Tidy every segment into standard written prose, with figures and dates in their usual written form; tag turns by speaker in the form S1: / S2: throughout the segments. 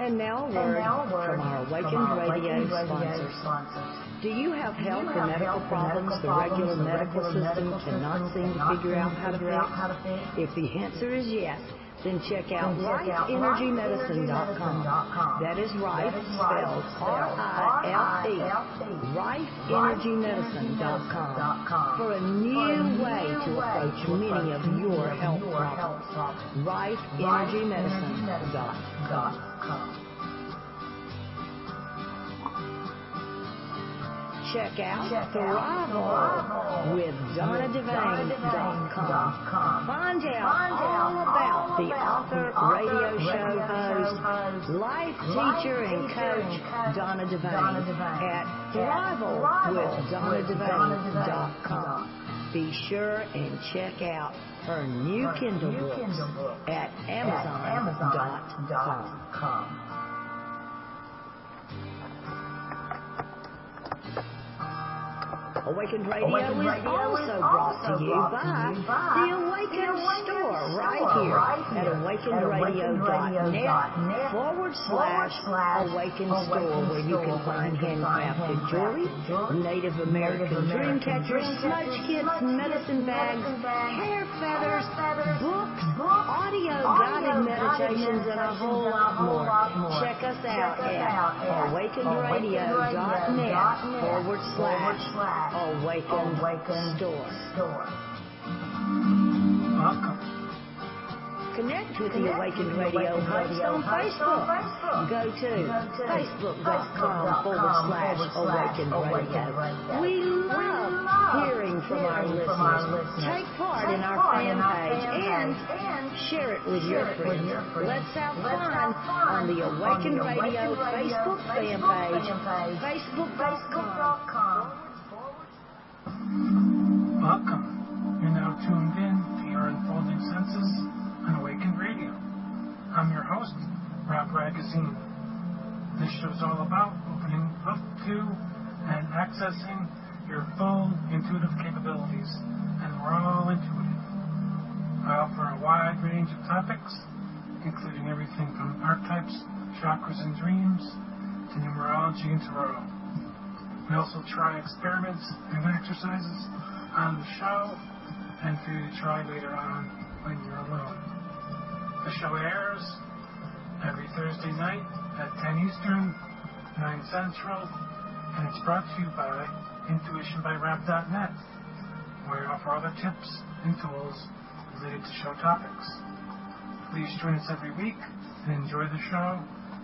S1: And now a word from our Awakened Radio sponsors. Do you have health or medical problems the regular medical system cannot seem to figure out how to fix? If the answer is yes, then check out RifeEnergyMedicine.com. That is Rife, spelled R-I-F-E, RifeEnergyMedicine.com, for a new way to approach many of your health problems. RifeEnergyMedicine.com. Check out Thrival with DonnaDevane.com. Find out all about the author, radio show host, life teacher, and coach Donna Devane at Thrival with DonnaDevane.com. Be sure and check out her new Kindle books at Amazon.com. Awakened Radio is also brought to you by the Awakened Store right here at awakenradio.net/Awakened Store, where you can find handcrafted jewelry, Native American dream catchers, smudge kits, medicine bags, hair feathers, books, audio-guided meditations, and a whole lot more. Check us out at awakenradio.net/Awakened Store.
S2: Welcome.
S1: Connect with the Awakened Radio host on Facebook. Go to facebook.com/Awakened Radio. We love hearing from our listeners. Take part in our fan page and share it with your friends. Let's have fun on the Awakened Radio Facebook fan page, facebook.com.
S2: Welcome. You're now tuned in to your unfolding senses on Awakened Radio. I'm your host, Ragozzine. This show's all about opening up to and accessing your full intuitive capabilities, and we're all intuitive. I offer a wide range of topics, including everything from archetypes, chakras, and dreams, to numerology and tarot. We also try experiments and exercises on the show, and for you to try later on when you're alone. The show airs every Thursday night at 10 Eastern, 9 Central, and it's brought to you by intuitionbyrap.net, where we offer other tips and tools related to show topics. Please join us every week and enjoy the show,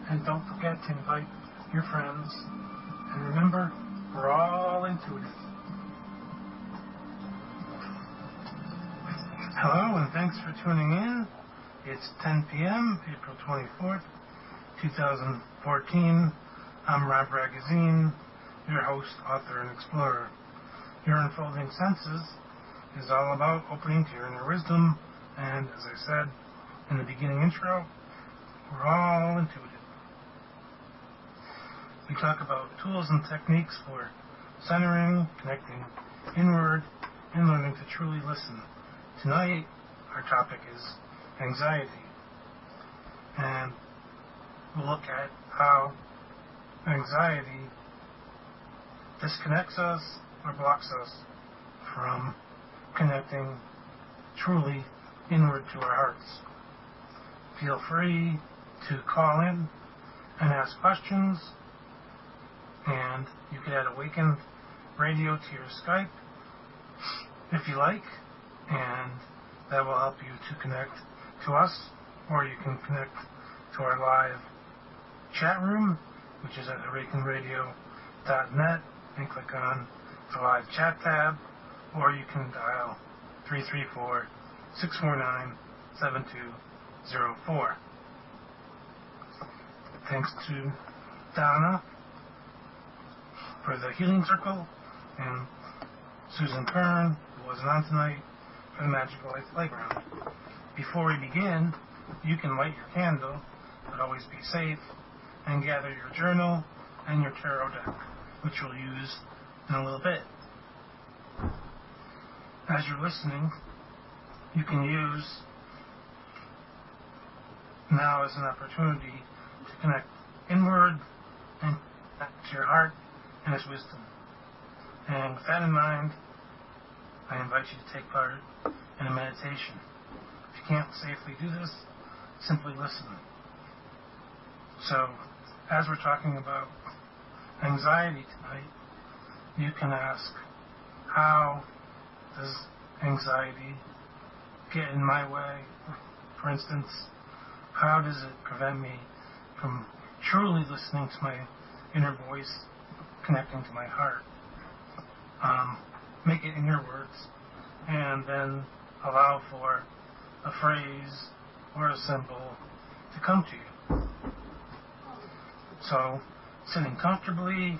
S2: and don't forget to invite your friends. And remember, we're all intuitive. Hello, and thanks for tuning in. It's 10 p.m., April 24th, 2014. I'm Rob Ragozzine, your host, author, and explorer. Your Unfolding Senses is all about opening to your inner wisdom, and as I said in the beginning intro, we're all intuitive. We talk about tools and techniques for centering, connecting inward, and learning to truly listen. Tonight, our topic is anxiety, and we'll look at how anxiety disconnects us or blocks us from connecting truly inward to our hearts. Feel free to call in and ask questions, and you can add Awakened Radio to your Skype if you like, and that will help you to connect to us, or you can connect to our live chat room, which is at awakenradio.net, and click on the live chat tab, or you can dial 334-649-7204. Thanks to Donna for the Healing Circle, and Susan Kern, who wasn't on tonight, for the Magical Life Playground. Before we begin, you can light your candle, but always be safe, and gather your journal and your tarot deck, which we'll use in a little bit. As you're listening, you can use now as an opportunity to connect inward and to your heart and its wisdom. And with that in mind, I invite you to take part in a meditation. If you can't safely do this, simply listen. So, as we're talking about anxiety tonight, you can ask, how does anxiety get in my way? For instance, how does it prevent me from truly listening to my inner voice, connecting to my heart? Make it in your words, and then allow for a phrase or a symbol to come to you. So, sitting comfortably,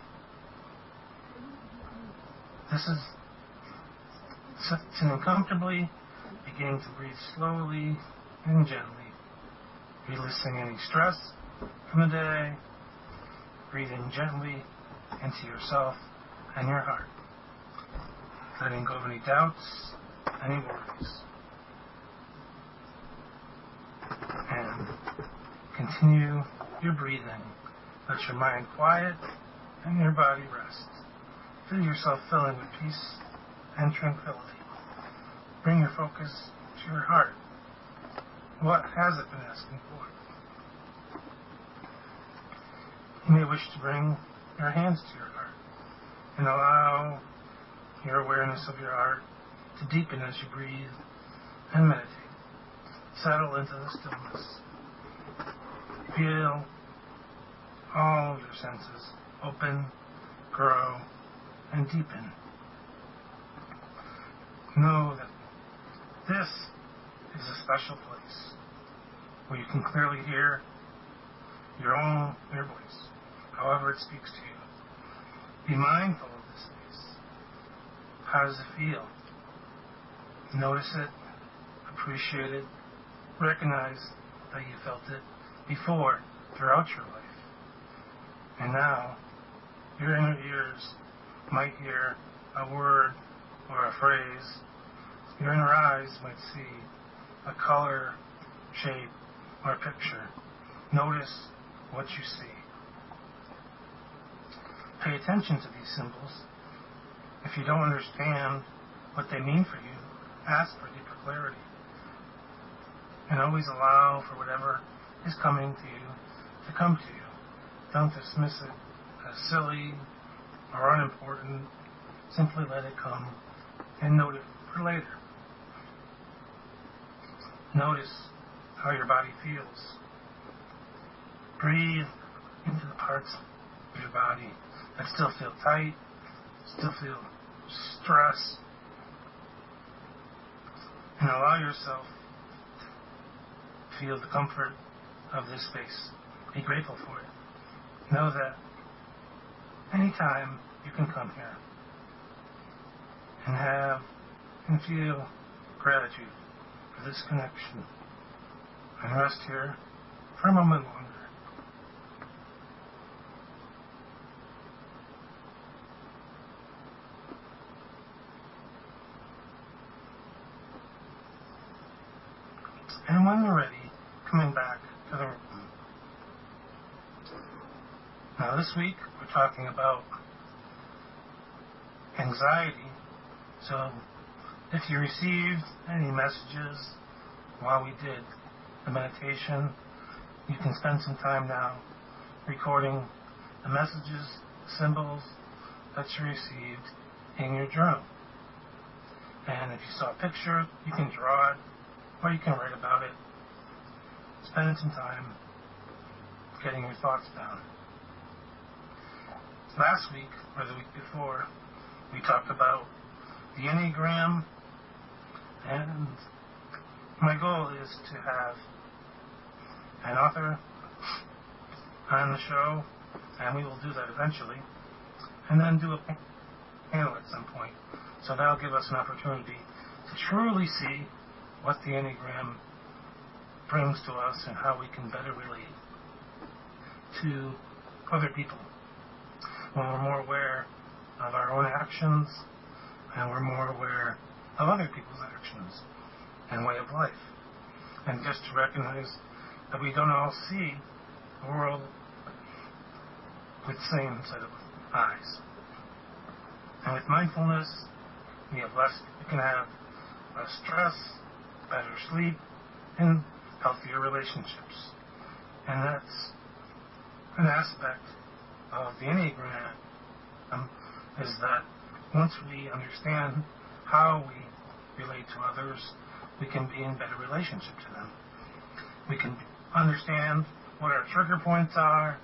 S2: sitting comfortably, beginning to breathe slowly and gently, releasing any stress from the day, breathing gently into yourself and your heart, letting go of any doubts, any worries, and continue your breathing. Let your mind quiet and your body rest. Feel yourself filling with peace and tranquility. Bring your focus to your heart. What has it been asking for? You may wish to bring your hands to your heart and allow your awareness of your heart to deepen as you breathe and meditate. Settle into the stillness. Feel all of your senses open, grow, and deepen. Know that this is a special place where you can clearly hear your voice, however it speaks to you. Be mindful of this space. How does it feel? Notice it, appreciate it, recognize that you felt it before, throughout your life. And now, your inner ears might hear a word or a phrase. Your inner eyes might see a color, shape, or picture. Notice what you see. Pay attention to these symbols. If you don't understand what they mean for you, ask for deeper clarity. And always allow for whatever is coming to you to come to you. Don't dismiss it as silly or unimportant. Simply let it come and note it for later. Notice how your body feels. Breathe into the parts of your body that still feel tight, still feel stress, and allow yourself to feel the comfort of this space. Be grateful for it. Know that anytime you can come here and feel gratitude for this connection, and rest here for a moment longer. And when you're ready, coming back to the room. Now this week we're talking about anxiety. So if you received any messages while we did the meditation, you can spend some time now recording the messages, symbols that you received in your journal. And if you saw a picture, you can draw it, or you can write about it. Spending some time getting your thoughts down. Last week, or the week before, we talked about the Enneagram, and my goal is to have an author on the show, and we will do that eventually, and then do a panel at some point. So that'll give us an opportunity to truly see what the Enneagram brings to us and how we can better relate to other people. When we're more aware of our own actions, and we're more aware of other people's actions and way of life. And just to recognize that we don't all see the world with the same set of eyes. And with mindfulness, we can have less stress, better sleep, and healthier relationships. And that's an aspect of the Enneagram, is that once we understand how we relate to others, we can be in better relationship to them. We can understand what our trigger points are,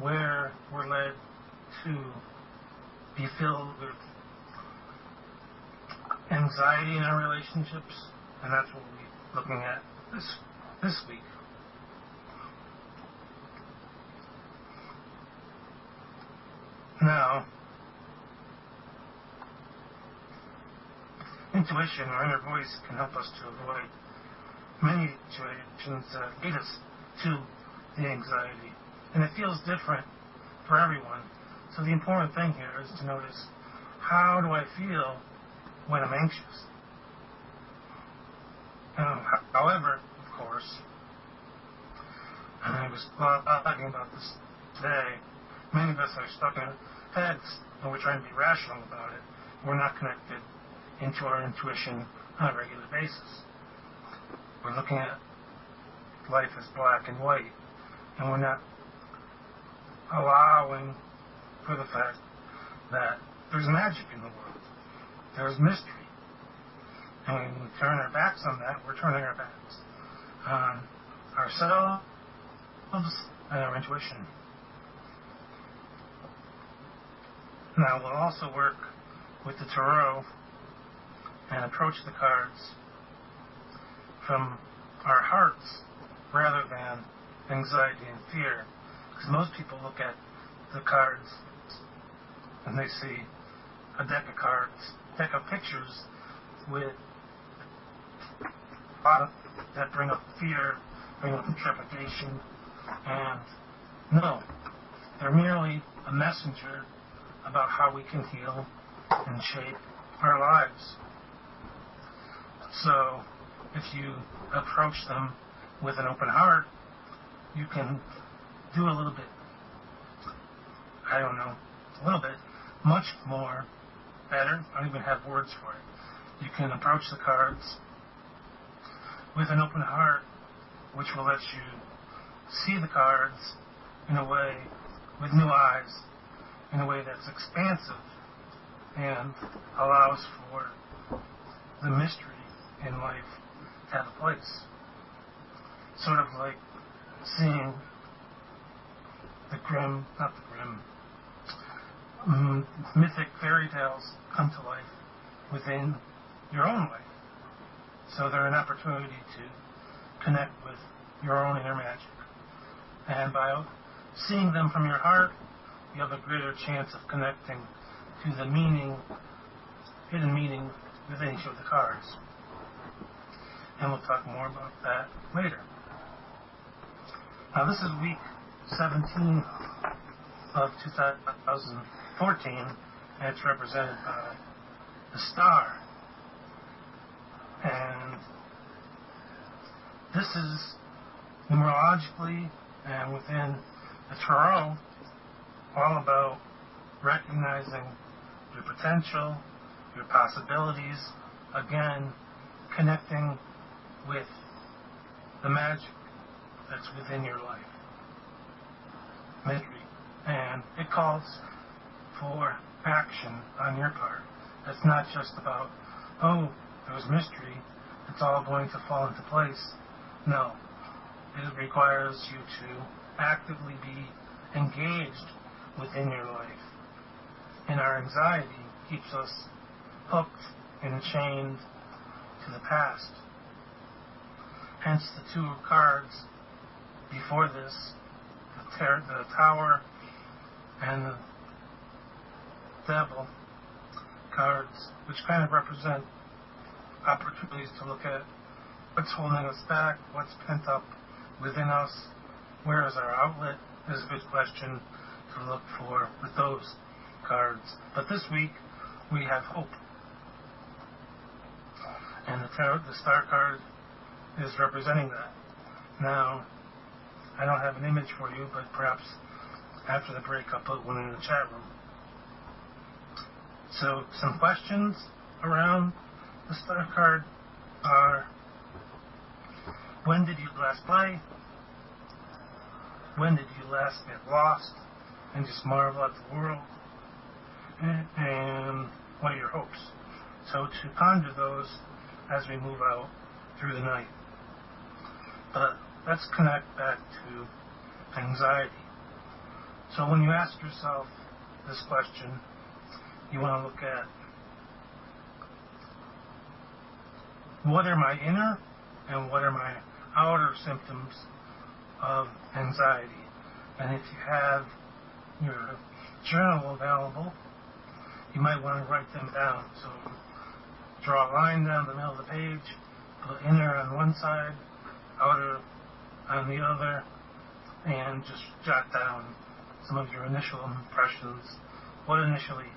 S2: where we're led to be filled with anxiety in our relationships, and that's what we'll be looking at this week. Now, intuition or inner voice can help us to avoid many situations that lead us to the anxiety. And it feels different for everyone. So the important thing here is to notice, how do I feel when I'm anxious? However, of course, and I was talking about this today, many of us are stuck in our heads and we're trying to be rational about it. We're not connected into our intuition on a regular basis. We're looking at life as black and white, and we're not allowing for the fact that there's magic in the world. There's mystery. And when we turn our backs on that, we're turning our backs on ourselves and our intuition. Now, we'll also work with the tarot and approach the cards from our hearts rather than anxiety and fear. Because most people look at the cards and they see a deck of pictures with that bring up fear, bring up trepidation, and no, they're merely a messenger about how we can heal and shape our lives. So, if you approach them with an open heart, you can do a little bit, much more better. I don't even have words for it. You can approach the cards with an open heart, which will let you see the cards in a way, with new eyes, in a way that's expansive and allows for the mystery in life to have a place. Sort of like seeing mythic fairy tales come to life within your own life. So they're an opportunity to connect with your own inner magic. And by seeing them from your heart, you have a greater chance of connecting to the hidden meaning within each of the cards. And we'll talk more about that later. Now, this is week 17 of 2014, and it's represented by the star. And this is numerologically and within the tarot all about recognizing your potential, your possibilities, again, connecting with the magic that's within your life. Mystery. And it calls for action on your part. It's not just about, there's mystery, it's all going to fall into place. No. It requires you to actively be engaged within your life. And our anxiety keeps us hooked and chained to the past. Hence the two cards before this, the Tower and the Devil cards, which kind of represent opportunities to look at what's holding us back, what's pent up within us, where is our outlet, is a good question to look for with those cards. But this week, we have hope. And the Star card is representing that. Now, I don't have an image for you, but perhaps after the break I'll put one in the chat room. So some questions around the star card are: when did you last play? When did you last get lost and just marvel at the world? And what are your hopes? So to ponder those as we move out through the night. But let's connect back to anxiety. So when you ask yourself this question, you want to look at what are my inner and what are my outer symptoms of anxiety. And if you have your journal available, you might want to write them down. So draw a line down the middle of the page, put inner on one side, outer on the other, and just jot down some of your initial impressions, what initially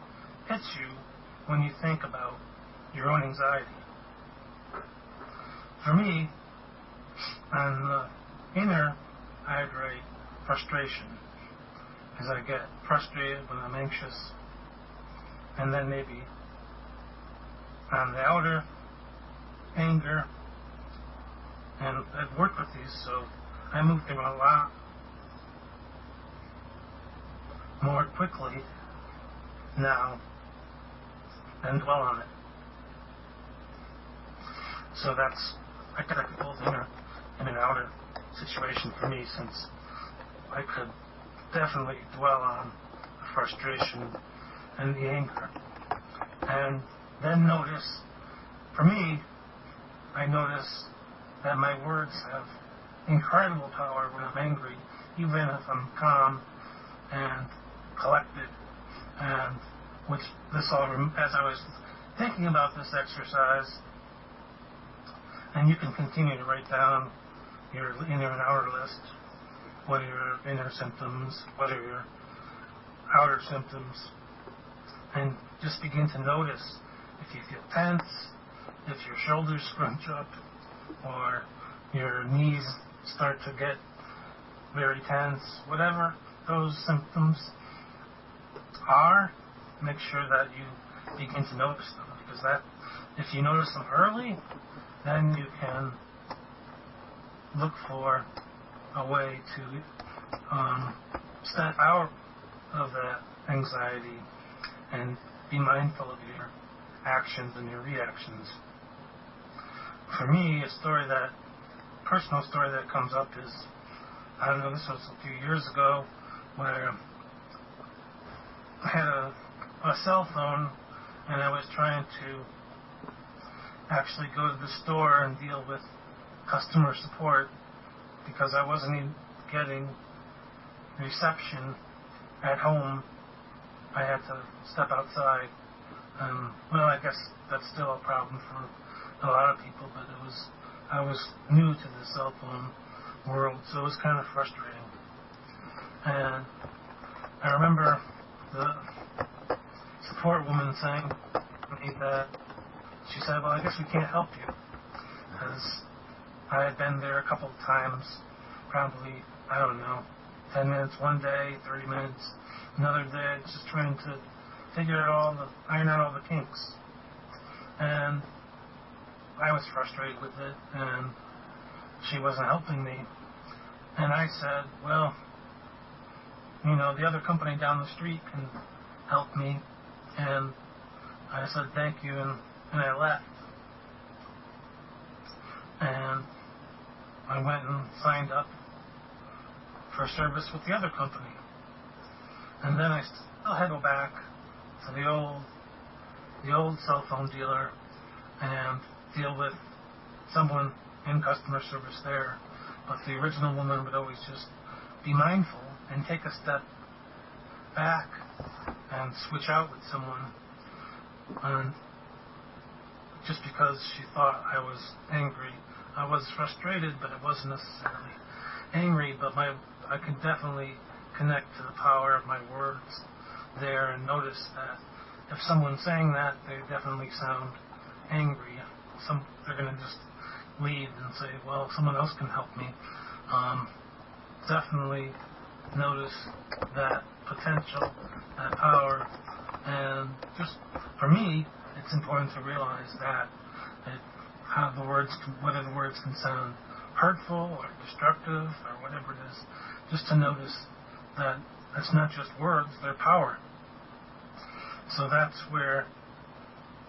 S2: hits you when you think about your own anxiety. For me, on the inner, I'd write frustration, as I get frustrated when I'm anxious. And then maybe on the outer, anger. And I've worked with these, so I move through a lot more quickly now and dwell on it. So that's, I could both inner and an outer situation for me, since I could definitely dwell on the frustration and the anger. And then notice, for me, I notice that my words have incredible power when I'm angry, even if I'm calm and collected. And which this all, as I was thinking about this exercise, and you can continue to write down your inner and outer list. What are your inner symptoms? What are your outer symptoms? And just begin to notice if you feel tense, if your shoulders scrunch up, or your knees start to get very tense, whatever those symptoms are, make sure that you begin to notice them, because that, if you notice them early, then you can look for a way to step out of that anxiety and be mindful of your actions and your reactions. For me, personal story that comes up is, I don't know, this was a few years ago, where I had a cell phone and I was trying to actually go to the store and deal with customer support because I wasn't even getting reception at home. I had to step outside. Well, I guess that's still a problem for a lot of people, but I was new to the cell phone world, so it was kind of frustrating. And I remember the support woman saying to me that she said, well, I guess we can't help you, because I had been there a couple of times, probably, I don't know, 10 minutes one day, 30 minutes another day, just trying to iron out all the kinks. And I was frustrated with it, and she wasn't helping me. And I said, well, the other company down the street can help me. And I said, thank you, and I left. And I went and signed up for service with the other company. And then I still had to go back to the old cell phone dealer and deal with someone in customer service there. But the original woman would always just be mindful and take a step back and switch out with someone. And just because she thought I was angry, I was frustrated, but it wasn't necessarily angry. But I could definitely connect to the power of my words there and notice that if someone's saying that, they definitely sound angry. They're going to just leave and say, well, someone else can help me. definitely notice that potential, that power, and just for me, it's important to realize that whether the words can sound hurtful or destructive or whatever it is, just to notice that it's not just words, they're power. So that's where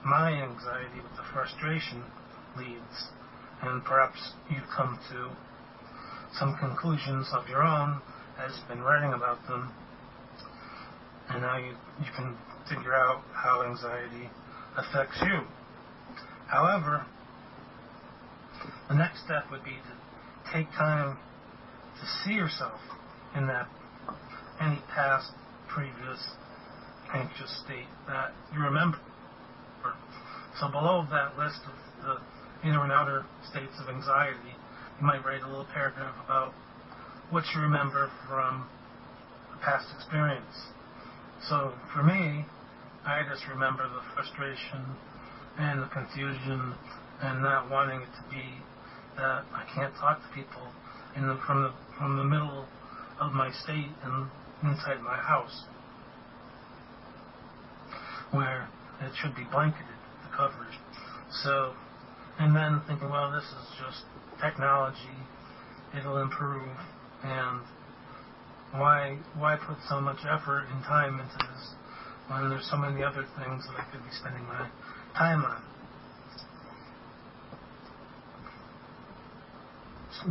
S2: my anxiety with the frustration leads, and perhaps you've come to some conclusions of your own as you've been writing about them, and now you can figure out how anxiety affects you. However, the next step would be to take time to see yourself in that any past, previous anxious state that you remember. So below that list of the inner and outer states of anxiety, you might write a little paragraph about what you remember from a past experience. So for me, I just remember the frustration and the confusion and not wanting it to be that I can't talk to people from the middle of my state and inside my house, where it should be blanketed, the coverage. So, and then thinking, well, this is just technology, it'll improve, and why put so much effort and time into this when there's so many other things that I could be spending my time on.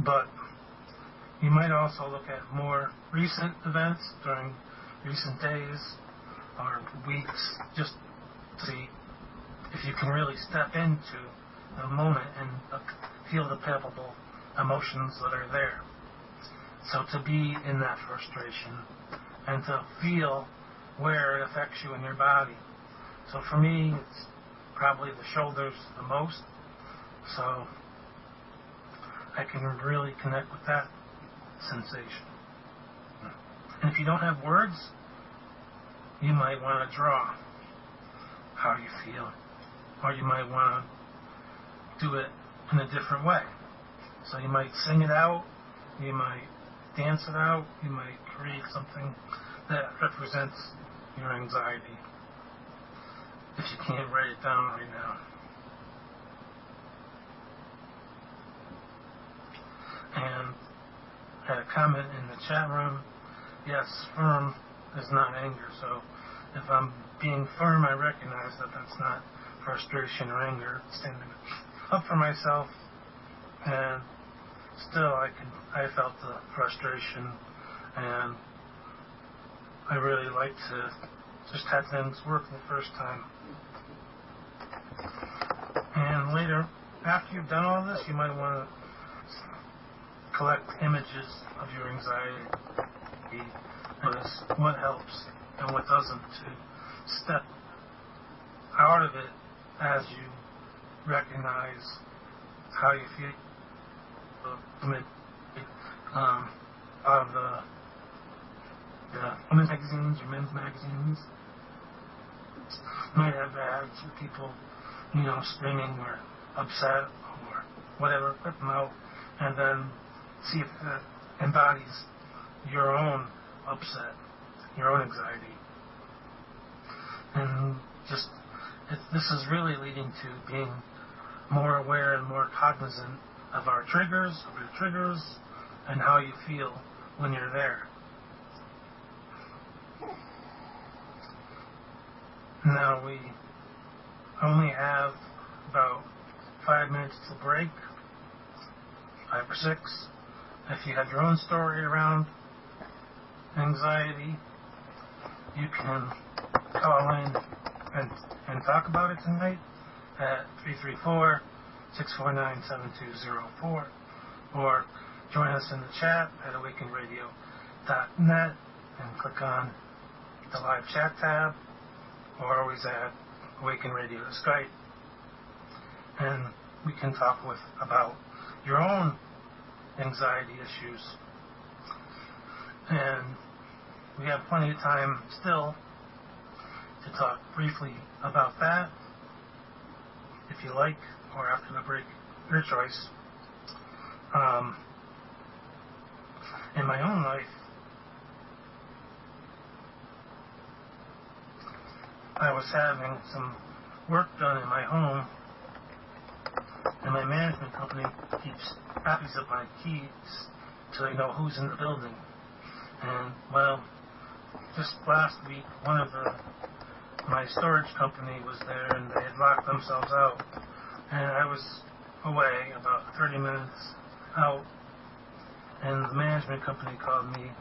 S2: But you might also look at more recent events during recent days or weeks, just to see if you can really step into the moment and feel the palpable emotions that are there. So to be in that frustration and to feel where it affects you in your body. So for me, it's probably the shoulders the most. So I can really connect with that sensation. And if you don't have words, you might want to draw how you feel. Or you might want to do it in a different way. So you might sing it out, you might dance it out, you might create something that represents your anxiety, if you can't write it down right now. And I had a comment in the chat room, yes, firm is not anger, so if I'm being firm, I recognize that that's not frustration or anger, it's standing up for myself, and still I felt the frustration, and I really like to just have things work the first time. And later, after you've done all this, you might want to collect images of your anxiety, notice what helps and what doesn't, to step out of it as you recognize how you feel out of the women's magazines or men's magazines. You might have ads with people, screaming or upset or whatever, put them out, and then see if that embodies your own upset, your own anxiety. And this is really leading to being more aware and more cognizant of your triggers, and how you feel when you're there. Now we only have about 5 minutes till break, 5 or 6. If you have your own story around anxiety, you can call in and talk about it tonight at 334-649-7204, or join us in the chat at awakenradio.net and click on the live chat tab, or always add Awaken Radio to Skype, and we can talk about your own anxiety issues. And we have plenty of time still to talk briefly about that, if you like, or after the break, your choice. in my own life, I was having some work done in my home, and my management company keeps copies of my keys so they know who's in the building. And, well, just last week, my storage company was there, and they had locked themselves out. And I was away about 30 minutes out, and the management company called me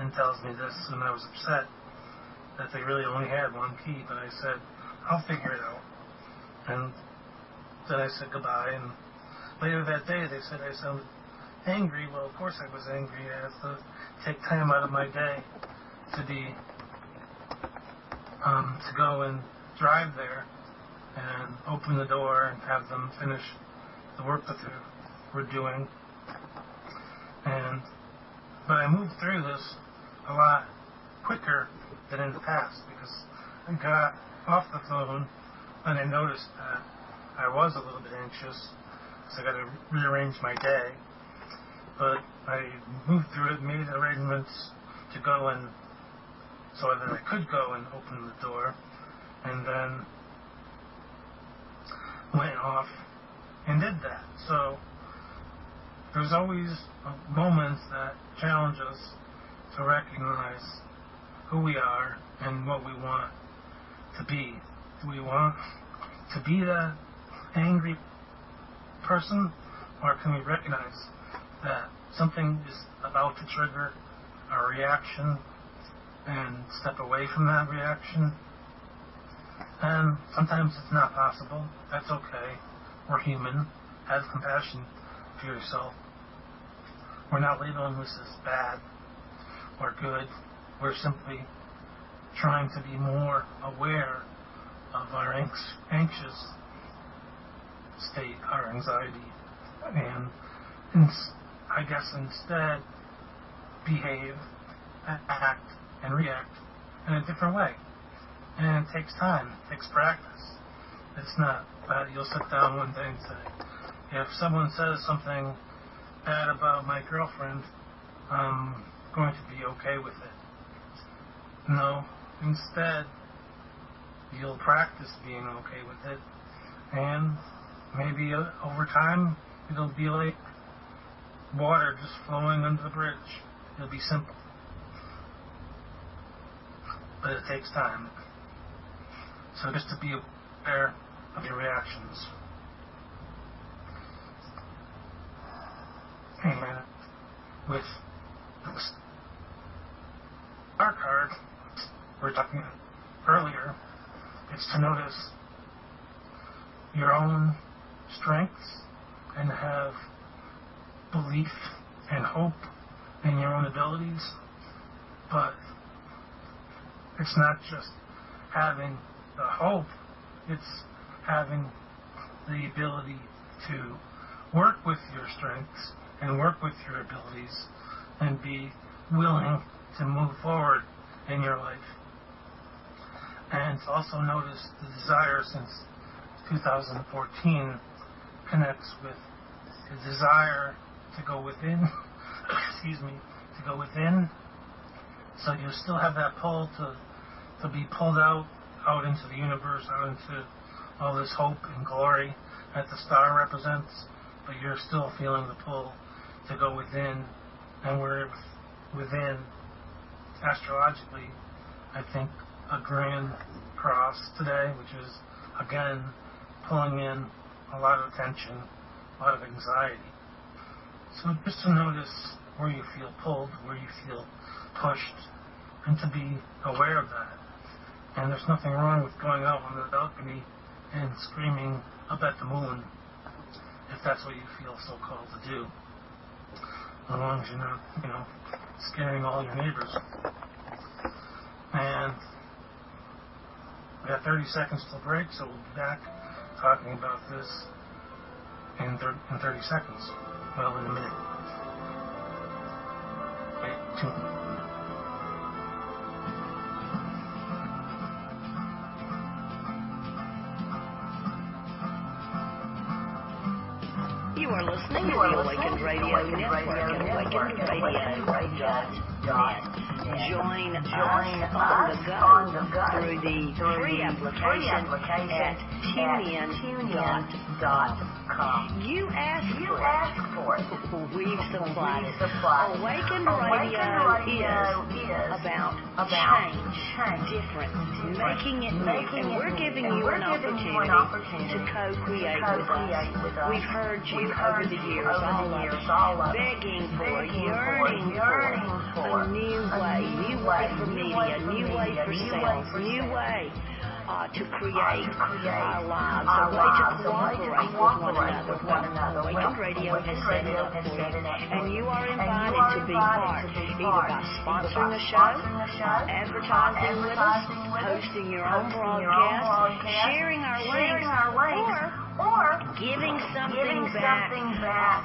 S2: and tells me this, and I was upset that they really only had one key, but I said, I'll figure it out. And then I said goodbye, and later that day they said I sounded angry. Well, of course I was angry. I had to take time out of my day to go and drive there and open the door and have them finish the work that they were doing. But I moved through this a lot quicker than in the past, because I got off the phone and I noticed that I was a little bit anxious, so I got to rearrange my day. But I moved through it, made arrangements to go and so that I could go and open the door, and then went off and did that. So there's always moments that challenge us to recognize who we are and what we want to be. Do we want to be that angry person, or can we recognize that something is about to trigger our reaction and step away from that reaction? And sometimes it's not possible. That's okay. We're human. Have compassion for yourself. We're not labeling this as bad or good. We're simply trying to be more aware of our anxious state, our anxiety, and I guess instead behave, act, and react in a different way. And it takes time, it takes practice. It's not that you'll sit down one day and say, if someone says something bad about my girlfriend, I'm going to be okay with it. No, instead, you'll practice being okay with it, and maybe over time, it'll be like water just flowing under the bridge. It'll be simple. But it takes time. So just to be aware of your reactions. And with the star card we were talking earlier, it's to notice your own strengths and have belief and hope in your own abilities. But it's not just having the hope, it's having the ability to work with your strengths and work with your abilities and be willing to move forward in your life. And to also notice the desire since 2014 connects with the desire to go within, to go within. So you still have that pull to be pulled out into the universe, out into all this hope and glory that the star represents, but you're still feeling the pull to go within. And we're within, astrologically, I think, a grand cross today, which is, again, pulling in a lot of tension, a lot of anxiety. So just to notice where you feel pulled, where you feel pushed, and to be aware of that. And there's nothing wrong with going out on the balcony and screaming up at the moon, if that's what you feel so called to do. As long as you're not, scaring all your neighbors. And we got 30 seconds till break, so we'll be back talking about this in 30 seconds. Well, in a minute. Wait, 2.
S1: You are listening to the Awakened Radio Network at awakenedradio.net. Join us on the go through the free application at tunein.com. You asked for it. We've supplied it. Awakened Radio is about change, different, making it new, and we're giving you an opportunity to co-create with us. We've heard you over the years, all of us, begging for, yearning for a new way for media, new way for sales, new way to create our lives, a way to cooperate with one another. Awakened Radio has set it up for you, and you are invited to be part, either by sponsoring a show, advertising with us, hosting your own broadcast, sharing our links, or giving something back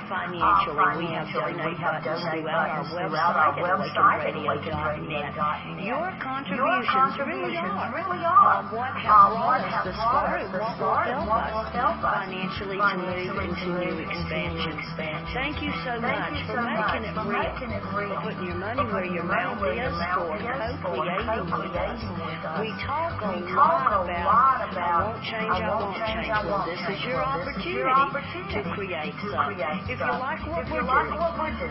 S1: financially. We have donate buttons throughout our website at awakenedradio.net. Your contributions really are what have brought us this far and what will help us financially to move into new expansion. Thank you so much for making it real, for putting your money where your mouth is, for co-creating with us. We talk a lot about I won't change. Well, this is your opportunity to create some. If you like what we're doing,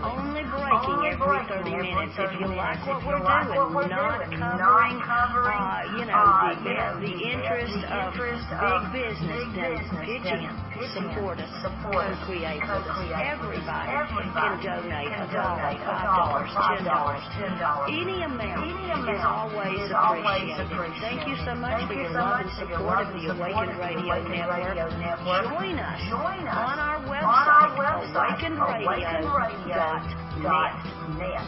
S1: only breaking every 30 minutes. If you like what we're doing, not covering, the interest of big business, then pitch in, support us, co-create with us. Everybody can donate $1, $5, $10. Any amount is always appreciated. Thank you so much for your love and support of the Awakened Radio Network. Join us on our website, awakenedradio.net.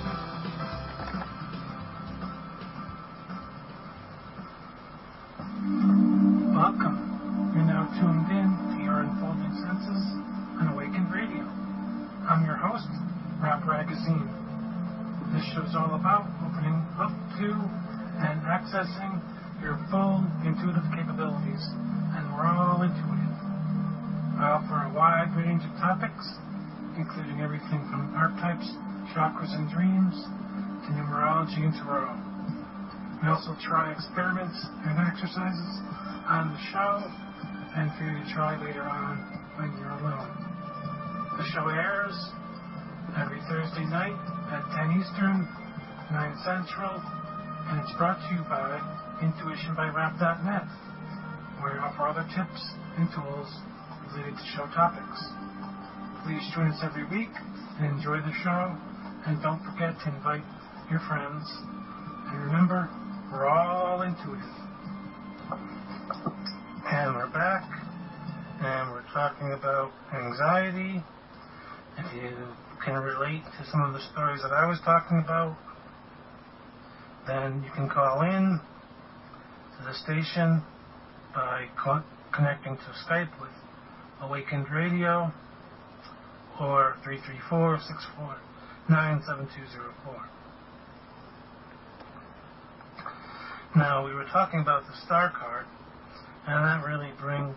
S2: Welcome. You're now tuned in to your unfolding senses on Awakened Radio. I'm your host, Ragozzine. This show's all about opening up to and accessing your full intuitive capabilities, and we're all intuitive. I offer a wide range of topics, including everything from archetypes, chakras, and dreams, to numerology and tarot. We also try experiments and exercises on the show, and for you to try later on when you're alone. The show airs every Thursday night at 10 Eastern, 9 Central, and it's brought to you by intuitionbyrap.net, where I offer other tips and tools related to show topics. Please join us every week and enjoy the show, and don't forget to invite your friends. And remember, we're all intuitive. And we're back, and we're talking about anxiety. If you can relate to some of the stories that I was talking about, then you can call in to the station by connecting to Skype with Awakened Radio or 334-649-7204. Now, we were talking about the star card, and that really brings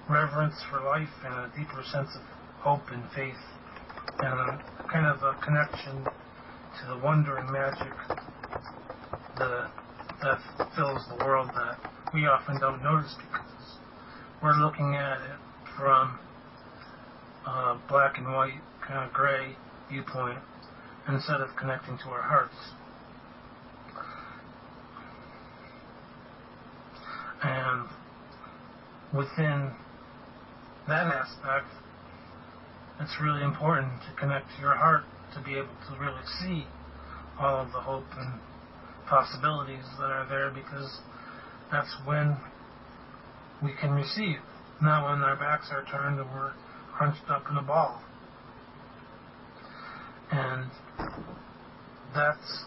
S2: reverence for life and a deeper sense of hope and faith, and a kind of a connection to the wonder and magic that fills the world that we often don't notice because we're looking at it from a black and white, kind of gray viewpoint instead of connecting to our hearts. And within that aspect, it's really important to connect to your heart to be able to really see all of the hope and possibilities that are there, because that's when we can receive, not when our backs are turned and we're crunched up in a ball. And that's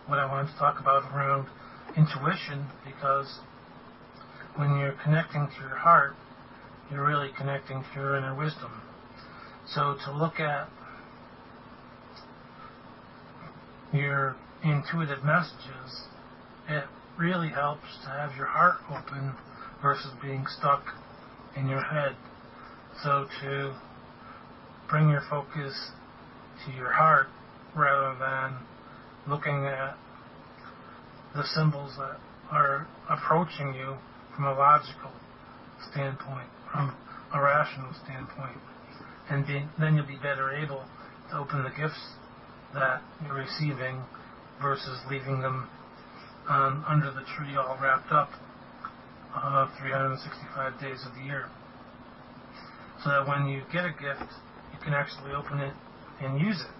S2: what I wanted to talk about around intuition, because when you're connecting to your heart, you're really connecting to your inner wisdom. So to look at your intuitive messages, it really helps to have your heart open versus being stuck in your head So to bring your focus to your heart rather than looking at the symbols that are approaching you from a logical standpoint, from a rational standpoint, and then you'll be better able to open the gifts that you're receiving versus leaving them under the tree all wrapped up 365 days of the year. So that when you get a gift, you can actually open it and use it.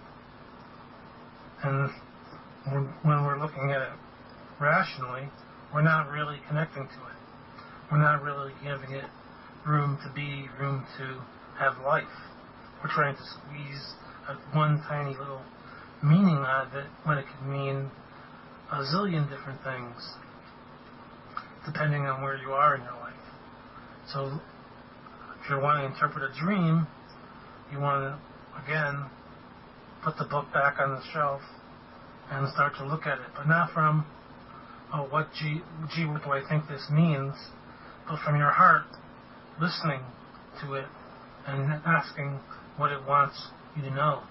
S2: And when we're looking at it rationally, we're not really connecting to it. We're not really giving it room to be, room to have life. We're trying to squeeze one tiny little meaning out of it when it could mean a zillion different things, depending on where you are in your life. So if you want to interpret a dream, you want to, again, put the book back on the shelf and start to look at it, but not from, oh, what do I think this means, but from your heart, listening to it and asking what it wants you to know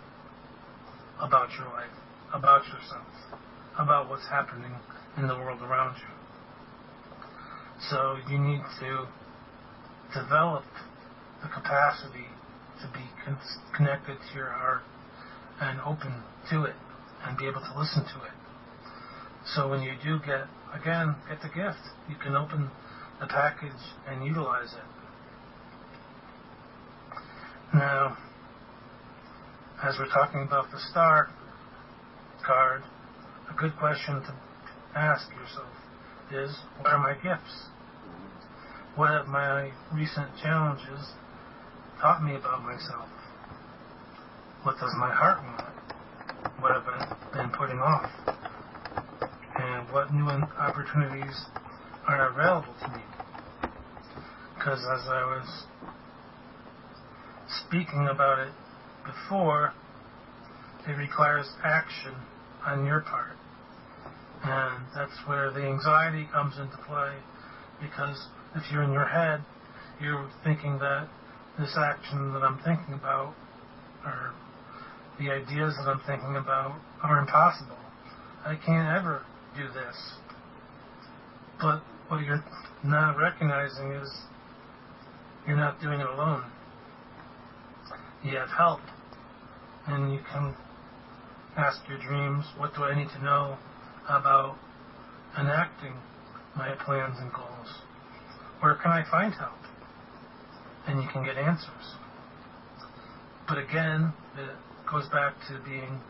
S2: about your life, about yourself, about what's happening in the world around you. So you need to develop the capacity to be connected to your heart and open to it and be able to listen to it. So when you do get the gift, you can open the package and utilize it. Now, as we're talking about the star card, a good question to ask yourself is, what are my gifts? What have my recent challenges taught me about myself? What does my heart want? What have I been putting off? And what new opportunities are available to me? Because as I was speaking about it before, it requires action on your part. And that's where the anxiety comes into play, because if you're in your head, you're thinking that this action that I'm thinking about, or the ideas that I'm thinking about, are impossible. I can't ever do this. But what you're not recognizing is you're not doing it alone. You have help. And you can ask your dreams, what do I need to know about enacting my plans and goals? Where can I find help? And you can get answers. But again, it goes back to being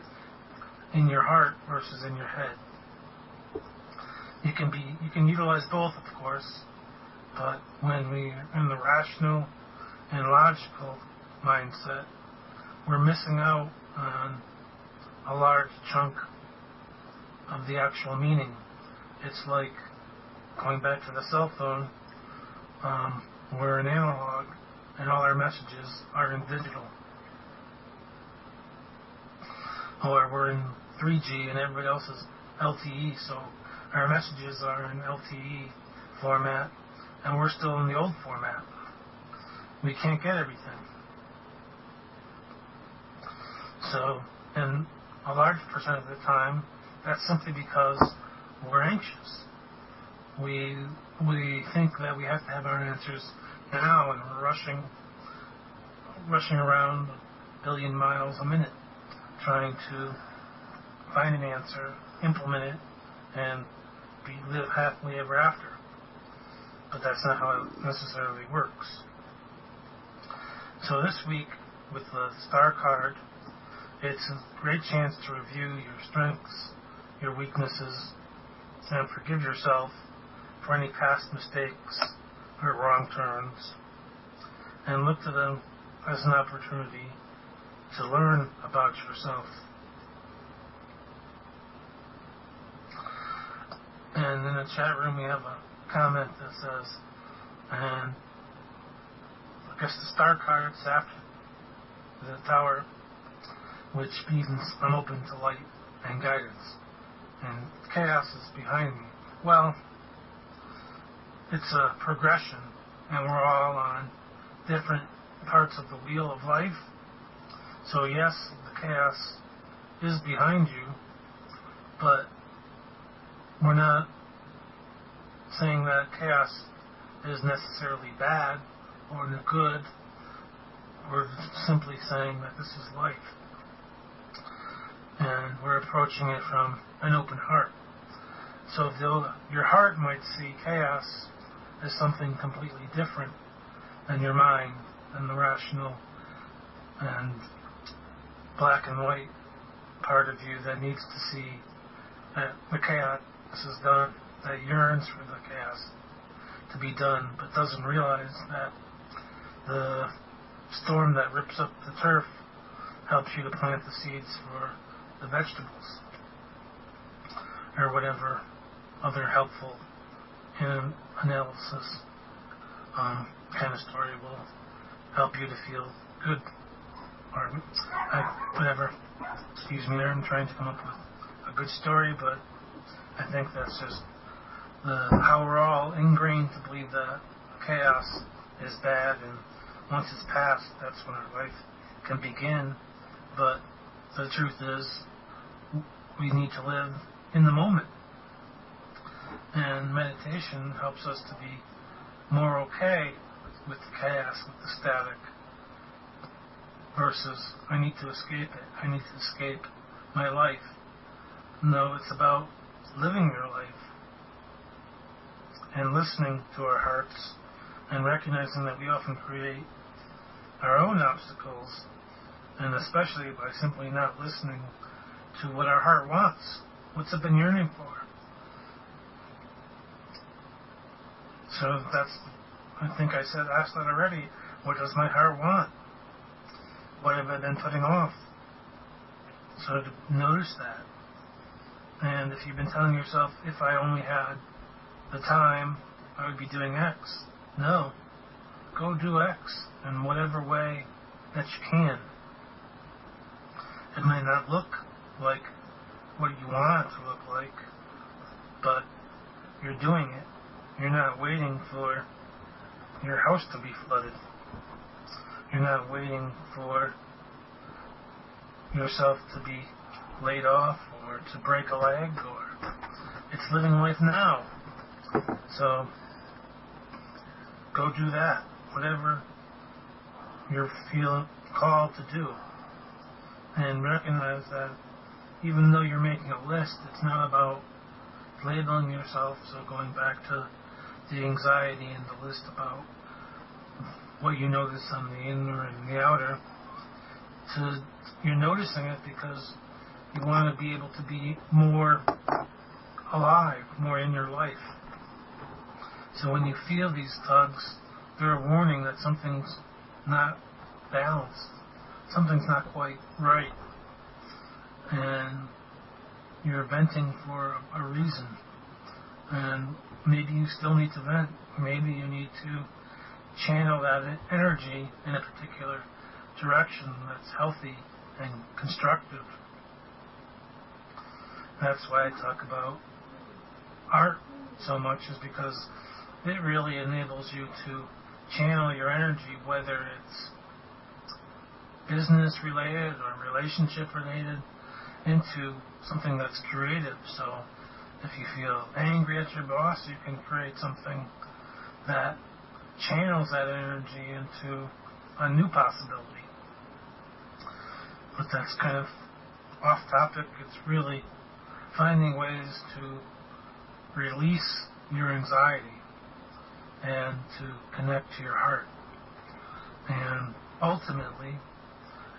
S2: in your heart versus in your head. You can utilize both, of course, but when we're in the rational and logical mindset, we're missing out on a large chunk of the actual meaning. It's like going back to the cell phone. We're in analog and all our messages are in digital. Or we're in 3G and everybody else is LTE, so our messages are in LTE format and we're still in the old format. We can't get everything. So, and a large percent of the time, that's simply because we're anxious. We think that we have to have our answers now, and we're rushing around a billion miles a minute, trying to find an answer, implement it, and live happily ever after. But that's not how it necessarily works. So this week, with the star card, it's a great chance to review your strengths, your weaknesses, and forgive yourself for any past mistakes or wrong turns, and look to them as an opportunity to learn about yourself. And in the chat room we have a comment that says, and I guess the star card's after the tower, which means I'm open to light and guidance, and chaos is behind me. Well, it's a progression, and we're all on different parts of the wheel of life. So yes, the chaos is behind you, but we're not saying that chaos is necessarily bad or good. We're simply saying that this is life. And we're approaching it from an open heart. So though your heart might see chaos as something completely different than your mind and the rational and black and white part of you that needs to see that the chaos is done, that yearns for the chaos to be done, but doesn't realize that the storm that rips up the turf helps you to plant the seeds for the vegetables or whatever other helpful analysis kind of story will help you to feel good or whatever. Excuse me there, I'm trying to come up with a good story, but I think that's just how we're all ingrained to believe that chaos is bad, and once it's past, that's when our life can begin. But the truth is, we need to live in the moment. And meditation helps us to be more okay with the chaos, with the static, versus I need to escape it. I need to escape my life. No, it's about living your life and listening to our hearts and recognizing that we often create our own obstacles, and especially by simply not listening to what our heart wants. What's it been yearning for? So I think I asked that already. What does my heart want? What have I been putting off? So to notice that. And if you've been telling yourself, if I only had the time, I would be doing X. No. Go do X in whatever way that you can. It may not look like what you want it to look like, but you're doing it. You're not waiting for your house to be flooded. You're not waiting for yourself to be laid off or to break a leg, or it's living life now. So go do that, whatever you're feeling called to do, and recognize that even though you're making a list, it's not about labeling yourself. So going back to the anxiety and the list about what you notice on the inner and the outer, you're noticing it because you want to be able to be more alive, more in your life. So when you feel these tugs, they're a warning that something's not balanced, something's not quite right, and you're venting for a reason. And maybe you still need to vent. Maybe you need to channel that energy in a particular direction that's healthy and constructive. That's why I talk about art so much, is because it really enables you to channel your energy, whether it's business related or relationship related, into something that's creative. So if you feel angry at your boss, you can create something that channels that energy into a new possibility. But that's kind of off topic. It's really finding ways to release your anxiety and to connect to your heart. And ultimately,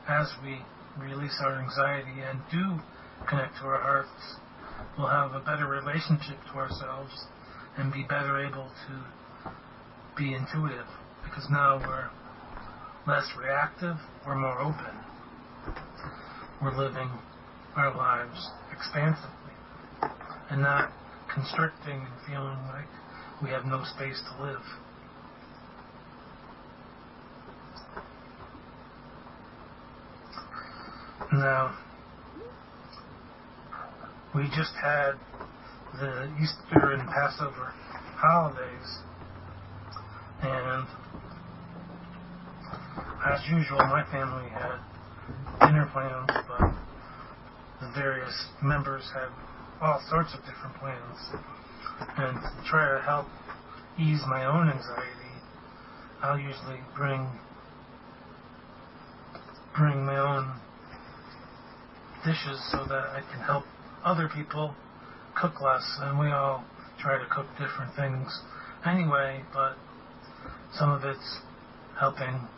S2: as we release our anxiety and do connect to our hearts, we'll have a better relationship to ourselves and be better able to be intuitive, because now we're less reactive, we're more open. We're living our lives expansively and not constricting and feeling like we have no space to live. Now, we just had the Easter and Passover holidays, and as usual, my family had dinner plans, but the various members had all sorts of different plans. And to try to help ease my own anxiety, I'll usually bring my own dishes so that I can help other people cook less. And we all try to cook different things anyway, but some of it's helping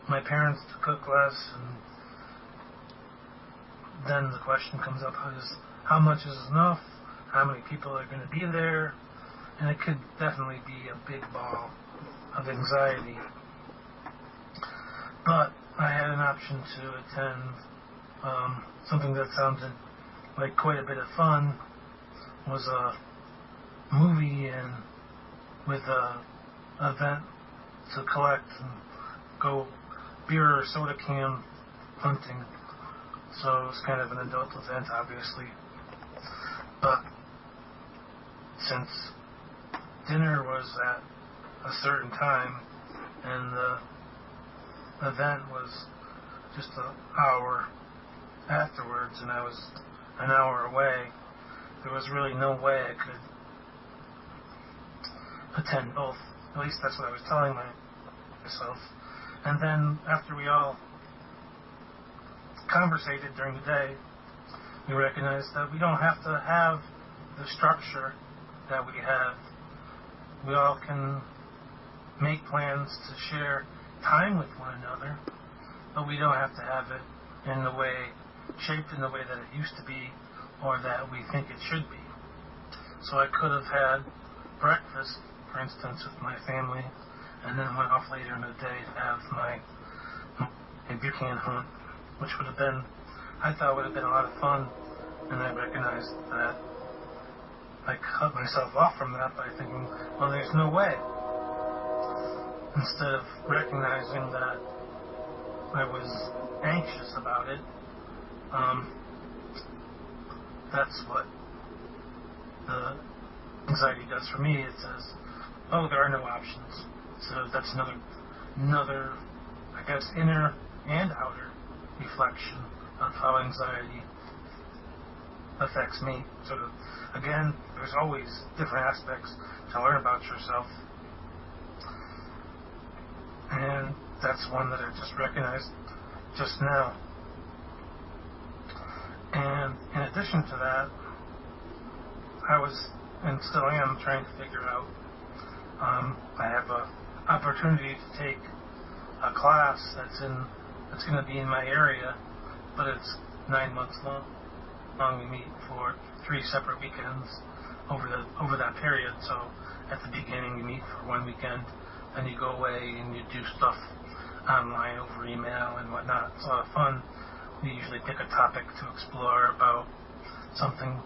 S2: my parents to cook less, and then the question comes up is how much is enough, how many people are going to be there, and it could definitely be a big ball of anxiety. But I had an option to attend something that sounded like quite a bit of fun. Was a movie and with a event to collect and go beer or soda can hunting. So it was kind of an adult event, obviously. But since dinner was at a certain time and the event was just an hour afterwards and I was an hour away, there was really no way I could attend both. At least that's what I was telling myself. And then after we all conversated during the day, we recognized that we don't have to have the structure that we have. We all can make plans to share time with one another, but we don't have to have it in the way, shaped in the way that it used to be or that we think it should be. So I could have had breakfast, for instance, with my family, and then went off later in the day to have my beer can hunt, which would have been, I thought would have been a lot of fun, and I recognized that I cut myself off from that by thinking, well, there's no way. Instead of recognizing that I was anxious about it, that's what the anxiety does for me. It says, oh, there are no options. So that's another, I guess, inner and outer reflection of how anxiety affects me. Sort of, again, there's always different aspects to learn about yourself. And that's one that I just recognized just now. And in addition to that, I was, and still am, trying to figure out, I have an opportunity to take a class that's going to be in my area, but it's 9 months long. We meet for 3 separate weekends over that period. So at the beginning you meet for 1 weekend, then you go away and you do stuff online over email and whatnot. It's a lot of fun. We usually pick a topic to explore about something.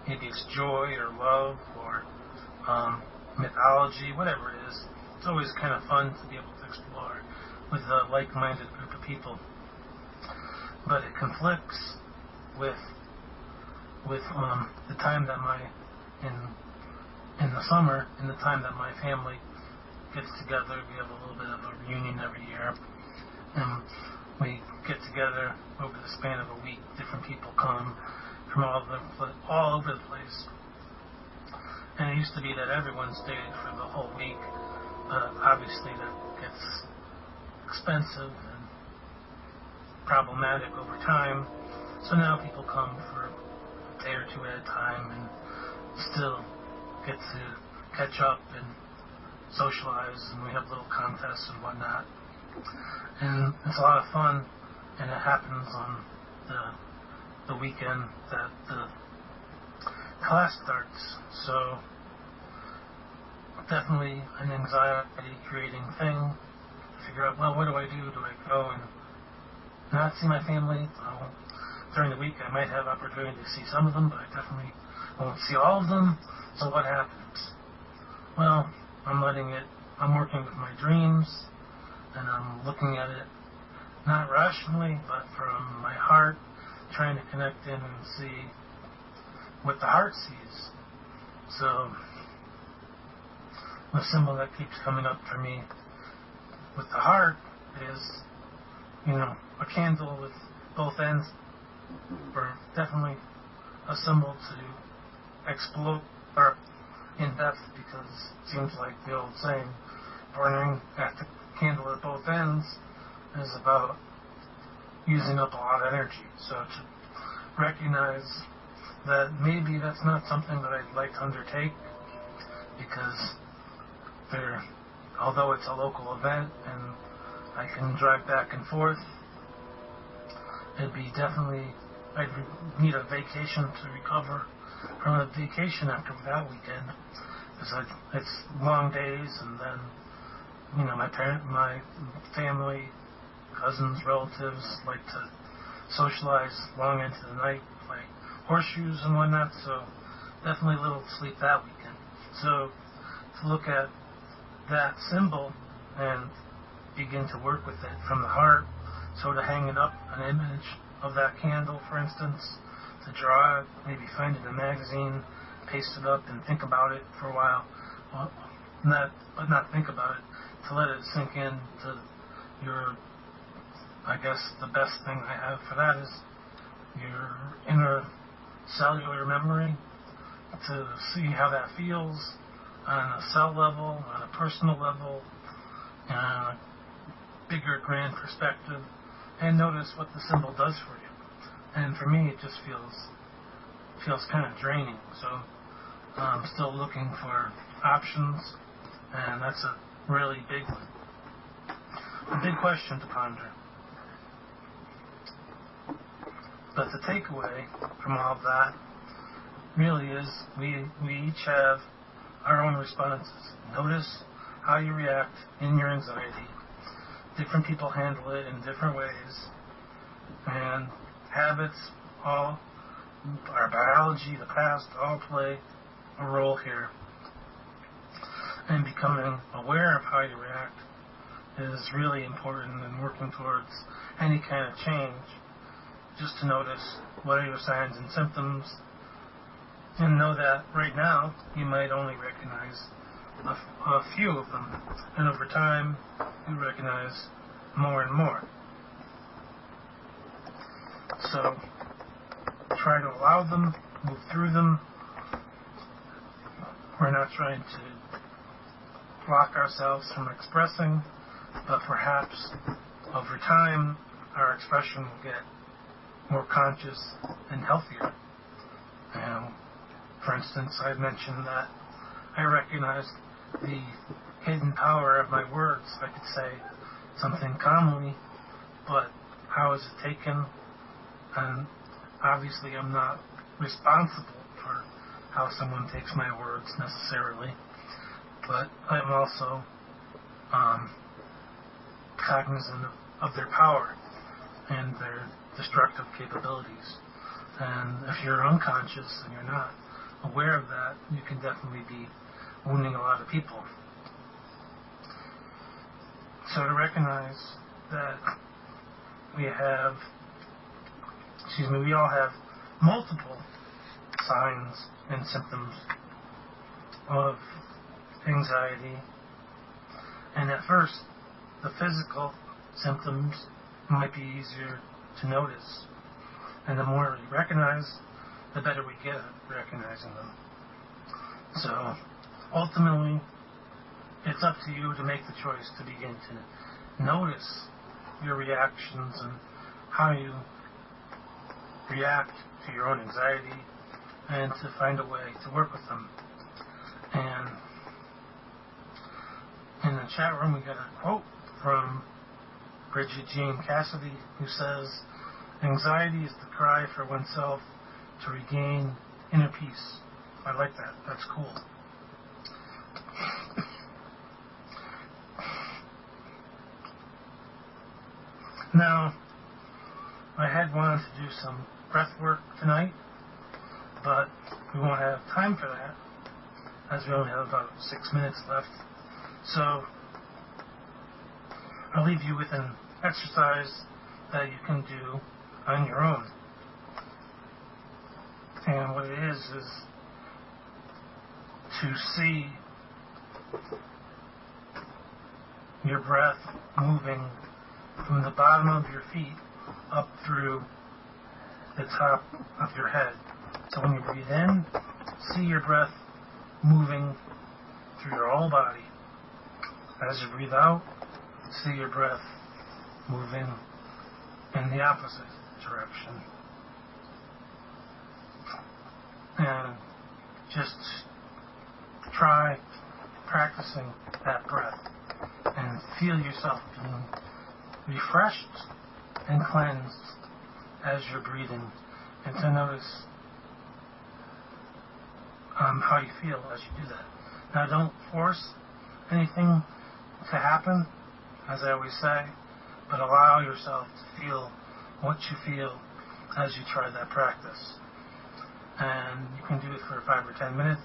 S2: Maybe it's joy or love or mythology, whatever it is. It's always kind of fun to be able to explore with a like-minded group of people. But it conflicts with the time that in the summer, in the time that my family gets together. We have a little bit of a reunion every year, and we get together over the span of a week. Different people come from all over the place, and it used to be that everyone stayed for the whole week, but obviously that gets expensive and problematic over time. So now people come for a day or two at a time and still get to catch up and socialize, and we have little contests and whatnot. And it's a lot of fun, and it happens on the weekend that the class starts. So definitely an anxiety-creating thing. Figure out, well, what do I do? Do I go and not see my family? Well, during the week I might have opportunity to see some of them, but I definitely won't see all of them. So what happens? Well, I'm working with my dreams, and I'm looking at it not rationally, but from my heart, trying to connect in and see what the heart sees. So the symbol that keeps coming up for me with the heart is, a candle with both ends are definitely a symbol to explode or in depth, because it seems like the old saying, burning at the candle at both ends, is about using up a lot of energy. So to recognize that maybe that's not something that I'd like to undertake, because although it's a local event and I can drive back and forth, I'd need a vacation to recover from a vacation after that weekend, because it's long days, and then my family, cousins, relatives like to socialize long into the night, play horseshoes and whatnot, so definitely little sleep that weekend. So to look at that symbol and begin to work with it from the heart, sort of hanging up an image of that candle, for instance, to draw it, maybe find it in a magazine, paste it up and think about it for a while. Well, not think about it, to let it sink in to I guess the best thing I have for that is your inner cellular memory, to see how that feels on a cell level, on a personal level, on a bigger, grand perspective, and notice what the symbol does for you. And for me, it just feels kind of draining. So I'm still looking for options, and that's a really big one. A big question to ponder. But the takeaway from all of that really is we each have our own responses. Notice how you react in your anxiety. Different people handle it in different ways. And habits, our biology, the past, all play a role here. And becoming aware of how you react is really important in working towards any kind of change. Just to notice what are your signs and symptoms, and know that right now you might only recognize a few of them, and over time you recognize more and more. So try to allow them, move through them. We're not trying to block ourselves from expressing, but perhaps over time our expression will get more conscious and healthier. For instance, I mentioned that I recognize the hidden power of my words. I could say something calmly, but how is it taken? And obviously I'm not responsible for how someone takes my words necessarily, but I'm also cognizant of their power and their destructive capabilities. And if you're unconscious and you're not aware of that, you can definitely be wounding a lot of people. So to recognize that we all have multiple signs and symptoms of anxiety. And at first, the physical symptoms might be easier to notice. And the more we recognize, the better we get at recognizing them. So ultimately, it's up to you to make the choice to begin to notice your reactions and how you react to your own anxiety, and to find a way to work with them. And in the chat room, we got a quote from Bridget Jean Cassidy, who says, "Anxiety is the cry for oneself to regain inner peace." I like that. That's cool. Now, I had wanted to do some breath work tonight, but we won't have time for that, as we only have about 6 minutes left. So I'll leave you with an exercise that you can do on your own. And what it is to see your breath moving from the bottom of your feet up through the top of your head. So when you breathe in, see your breath moving through your whole body. As you breathe out, see your breath moving in the opposite direction. And just try practicing that breath and feel yourself being refreshed and cleansed as you're breathing, and to notice how you feel as you do that. Now, don't force anything to happen, as I always say, but allow yourself to feel what you feel as you try that practice. And you can do it for 5 or 10 minutes,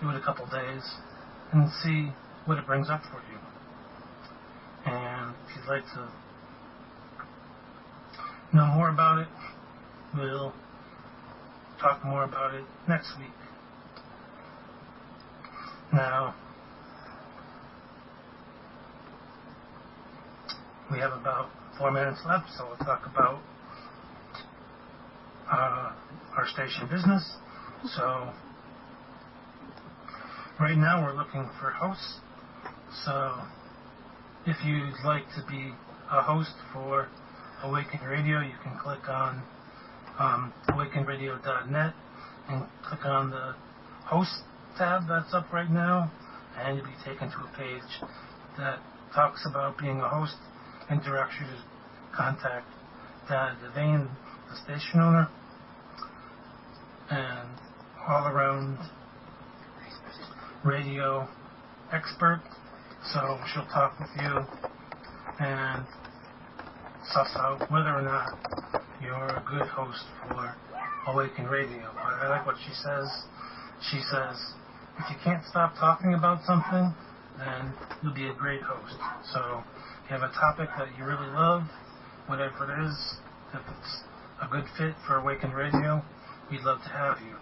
S2: do it a couple days, and see what it brings up for you. And if you'd like to know more about it, we'll talk more about it next week. Now, we have about 4 minutes left, so we'll talk about our station business. So, right now we're looking for hosts. So, if you'd like to be a host for Awaken Radio, you can click on awakenradio.net and click on the host tab that's up right now, and you'll be taken to a page that talks about being a host and directs you to contact Dan Devane, the station owner, and all-around radio expert. So she'll talk with you and suss out whether or not you're a good host for Awaken Radio. I like what she says. She says, if you can't stop talking about something, then you'll be a great host. So if you have a topic that you really love, whatever it is, if it's a good fit for Awaken Radio, we'd love to have you.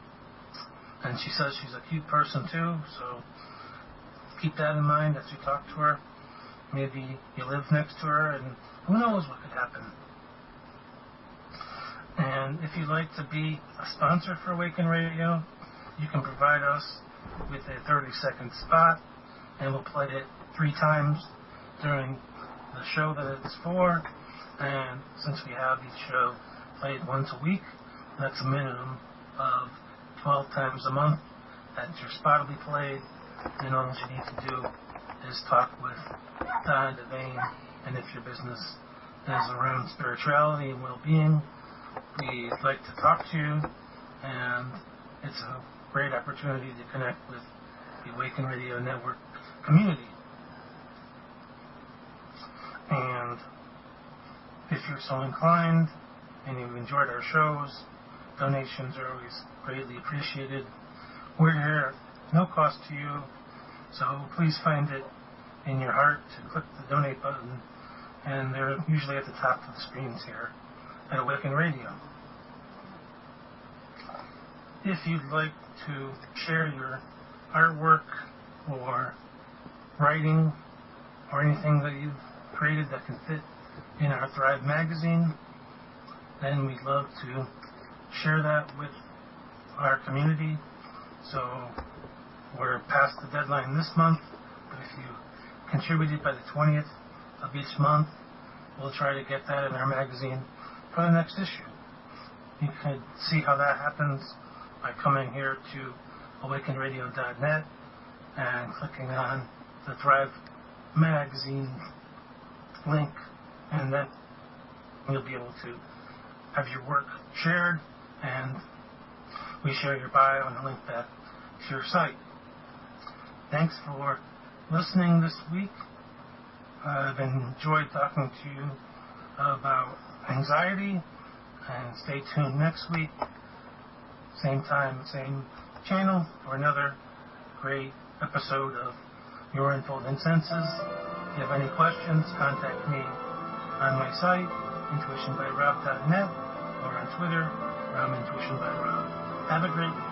S2: And she says she's a cute person too, so keep that in mind as you talk to her. Maybe you live next to her, and who knows what could happen. And if you'd like to be a sponsor for Awaken Radio, you can provide us with a 30-second spot, and we'll play it 3 times during the show that it's for. And since we have each show played once a week, that's a minimum of 12 times a month that your spot will be played. And all you need to do is talk with Don Devane, and if your business is around spirituality and well-being, we'd like to talk to you, and it's a great opportunity to connect with the Awaken Radio Network community. And if you're so inclined and you've enjoyed our shows, donations are always greatly appreciated. We're here at no cost to you, so please find it in your heart to click the donate button, and they're usually at the top of the screens here at Awaken Radio. If you'd like to share your artwork or writing or anything that you've created that can fit in our Thrive magazine, then we'd love to share that with our community. So we're past the deadline this month, but if you contributed by the 20th of each month, we'll try to get that in our magazine for the next issue. You can see how that happens by coming here to awakenradio.net and clicking on the Thrive magazine link, and then you'll be able to have your work shared, and we share your bio and a link back to your site. Thanks for listening this week. I've enjoyed talking to you about anxiety, and stay tuned next week, same time, same channel, for another great episode of Your Unfolding Senses. If you have any questions, contact me on my site, intuitionbyrob.net, or on Twitter, where I'm intuitionbyrob. Have a great day.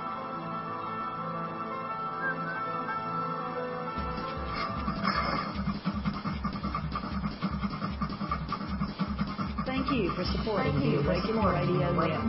S1: Thank you for supporting the Awakened Radio Network.